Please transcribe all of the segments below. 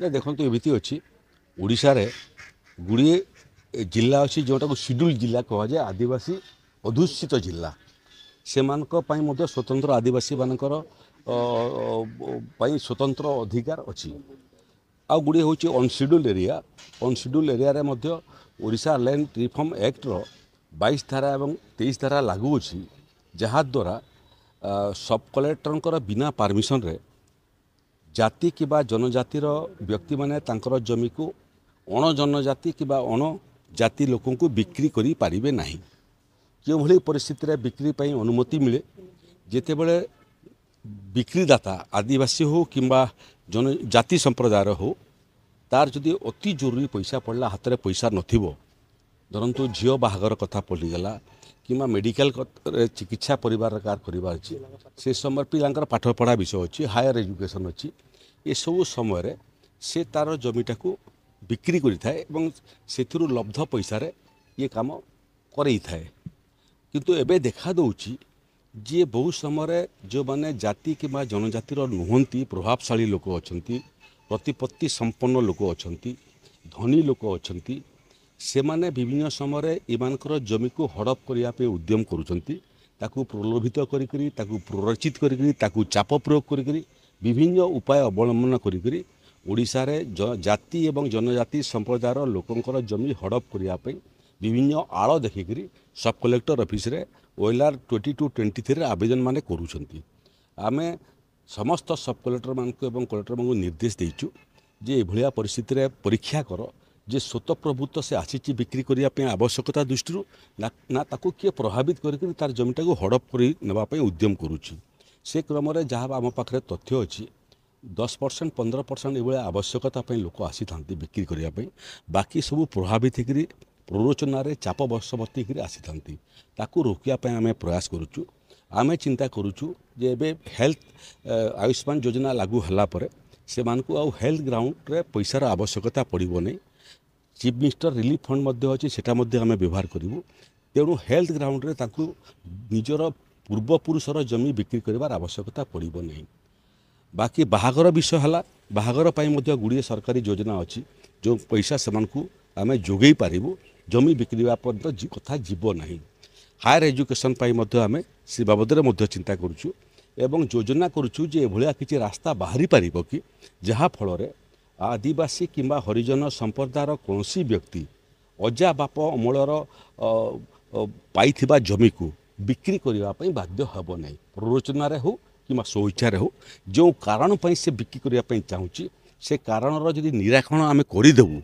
देखो एमती अच्छी ओडिशा रे गुड़िए जिला अच्छी जोटा शेड्यूल जिला कह जाए आदिवासी अधुषित जिला से स्वतंत्र आदिवासी मानकर स्वतंत्र अधिकार अच्छी आउ गुड़िए हूँ unschedule area Odisha land reform act रो 22 धारा और 23 धारा लागू अच्छी जहाद्वारा सब कलेक्टर बिना परमिशन रे जाति कि जनजातिर व्यक्ति माने तांकर जमी को अण जनजाति कि अण जाति लोक बिक्री करि पारिबे नाही क्यों भली परिस्थिति रे बिक्री पई अनुमति मिले जेते बळे बिक्रीदाता आदिवासी हो किंबा जनजाति संप्रदाय हो तार जदि अति जरूरी पैसा पड़ला हाथ में पैसा नथिबो धरतु झील बाहागर कथा पड़ीगला कि मेडिकल चिकित्सा परिवार कार करार अच्छी से समय पिलांकर पाठपढ़ा विषय अच्छी हायर एजुकेशन अच्छी ये सब समय से तार जमीटा को बिक्री करें से लब्ध पैसा ये कम करे किंतु एबे देखा दौची जे बहु समय जो माने जाति कि जनजातिर नुहंती प्रभावशाली लोक अच्छा प्रतिपत्ति संपन्न लोक अच्छा धनी लोक अच्छा से माने विभिन्न समय एमानकर जमी को हड़प करने उद्यम करुँच प्रलोभित करी प्ररोचित करी चाप प्रयोग करी विभिन्न उपाय अवलंबन करी ओडिशा रे जाति एवं जनजाति संप्रदायर लोकंकर जमी हड़प करने विभिन्न आड़ देखिकी सब कलेक्टर ऑफिस रे OLR 2223 आवेदन माने करुछंती आमे समस्त सब कलेक्टर मानक एवं कलेक्टर मानक निर्देश देइछु जे एभलिया परिस्थिति रे परीक्षा कर जे स्वतःप्रभुत्व से आसी बिक्री करने आवश्यकता दृष्टि ना ताकू किए प्रभावित करके तार जमीटा को हड़प कर नापी उद्यम करुच्ची से क्रम जहाँ आम पाखे तथ्य अच्छी 10% 15% ये आवश्यकता लोक आसी था बिक्री करने बाकी सब प्रभावित होकर प्ररोचन चाप बशवर्ती आसी था रोकने आम प्रयास करुचु आम चिंता करुचु जे एबे हेल्थ आयुष्मान योजना लागू हलापर से मानकु आउ हेल्थ ग्राउंड रे पैसार आवश्यकता पड़ो नहीं चीफ मिनिस्टर रिलीफ फंड अच्छी सेटा आम व्यवहार करूँ तेणु हेल्थ ग्राउंड रे ताकू निजर पूर्वपुरुषर जमी बिक्री कर आवश्यकता पड़ो नहीं बाकी बाहागर विषय है बाहागर गुड़िए सरकारी योजना अच्छी जो पैसा से आम जोगई पारू जमी बिक्री पर्यंत कथा जीव ना हायर एजुकेशन आम से बाबद चिंता करुचु एवं योजना करुचु जे एभलिया किसी रास्ता बाहरी पार कि जहाँ फल आदिवासी किंबा हरिजन संप्रदायर कौन व्यक्ति अजा बाप अमलर पाइथिबा जमी को बिक्री करने बाध्य हेब ना प्ररोचन हो कि स्वेच्छा हो जो कारण से बिक्री करने चाहूँगी से कारणर जदि निराकरण आम करदेबू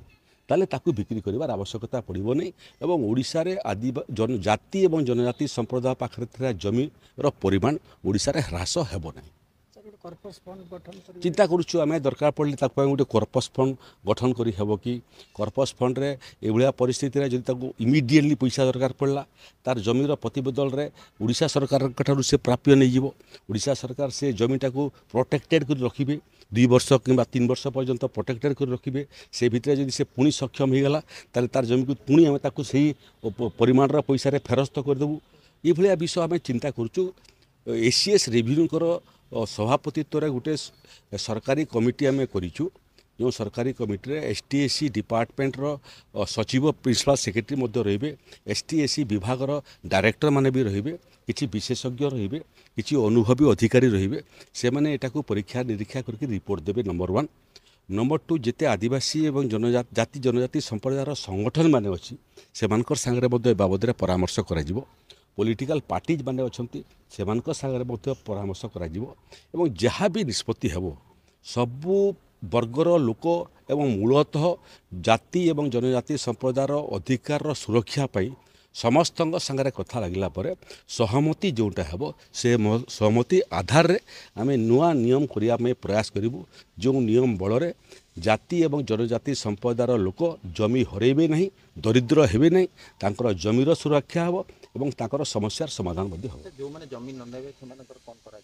ताले ताकू बिक्री कर आवश्यकता पड़ो नहीं एवं ओडिशा रे जाति और जनजाति संप्रदाय पाखे जमीर परिमाण ओडिशा रे ह्रास हेब ना चिंता करुचु आम दरकार पड़े गोटे कर्पस फंड गठन करी हेब कि कर्पस फंड रे एभलिया परिस्थिति रे जदि इमिडिएटली पैसा दरकार पड़ला तार जमीर प्रतिबदल रे ओडिशा सरकार ठारू से प्राप्य नहीं जीवो ओडिशा सरकार से जमीटा को प्रोटेक्टेड कर रखिबे 2 वर्ष कि 3 वर्ष पर्यंत प्रोटेक्टेड कर रखिबे से भितर जदि से पुणी सक्षम हो गला ताले तार जमी को पुणी आम ताकू सही परिमाण पैसा रे फेरस्त करदेबू ये विषय आम चिंता करुचु एसीएस रेभिन्यूकर सभापतित्व गोटे सरकारी कमिटी आम करूँ जो सरकारी कमिटी रे STSC डिपार्टमेंट रो सचिव प्रिंसिपल सेक्रेटरी रे STSC विभाग डायरेक्टर माने भी रे किसी विशेषज्ञ रे किसी अनुभवी अधिकारी रे से माने एटा को परीक्षा निरीक्षा करके रिपोर्ट देवे नंबर 1 नंबर 2 जेते आदिवासी एवं जाति जनजाति संप्रदायर संगठन माने अच्छी से सांगे बाबद परामर्श करा पॉलिटिकल पार्टीज माने अच्छी से सांगे परामर्श करा जहाँ भी निष्पत्ति हेबो सबू वर्गर लोक एवं मूलतः जाति एवं जनजाति संप्रदायर अधिकार सुरक्षा पाई समस्त सांगे कथा लगिला परे सहमति जोटा हेबो से सहमति आधार रे आमे नुआ नियम करने प्रयास करूँ जो नियम बल जाति एवं जनजाति संप्रदायर लोक जमी हरेबे नहीं दरिद्र हेबे नहीं तांकर जमीर सुरक्षा हेबो एवं तांकर समस्यार समाधान मध्य हो जो माने जमी न देबे सेमानकर कोन करा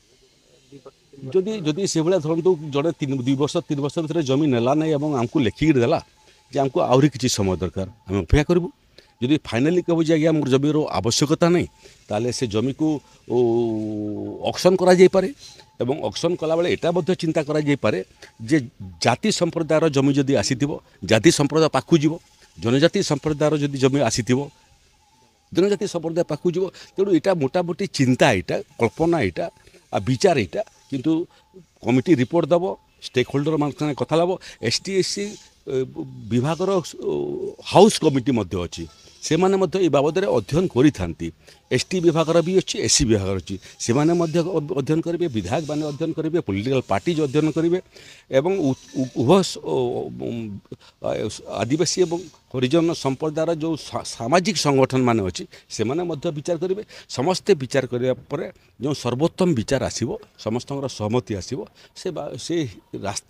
जदि जदि से भाया धरतु जड़े 2 वर्ष 3 वर्ष भर जमी नेला नहीं आमको लेखिक देला जे आमको आहरी किसी समय दरकार आम अपेक्षा करूँ যদি ফাইନାলি कहू যে आज्ञा मोर जमीर आवश्यकता नहीं ताले से जमी को ऑक्शन करा जाई पारे एवं ऑक्शन कला बेले एटा मध्य चिंता करा जाई पारे जे जाति संप्रदायर जमी जदि आसीथिबो जाति संप्रदाय पाखु जीवो जनजाति संप्रदायर जदि जमी आसीथिबो जनजाति संप्रदाय पाखु जीवो तेणु एटा मोटामोटी चिंता एटा कल्पना एटा आ विचार एटा किंतु कमिटी रिपोर्ट दब स्टेक होल्डर मान कथा लब एसटी एससी विभागर हाउस कमिटी मध्य अच्छी से माने मध्य ए बाबद अध्ययन करि थांती एसटी विभागर भी अच्छी एससी विभाग अच्छी से माने मध्य अध्ययन करेंगे विधायक माने अध्ययन करेंगे पॉलिटिकल पार्टी जो अध्ययन करेंगे एवं उभय आदिवासी एवं हरिजन संप्रदायर जो सामाजिक संगठन माने अच्छी से माने मध्य विचार करेंगे समस्ते विचार करिया परे जो सर्वोत्तम विचार आसीबो समस्तଙ୍କର सहमति आसीबो से रास्ता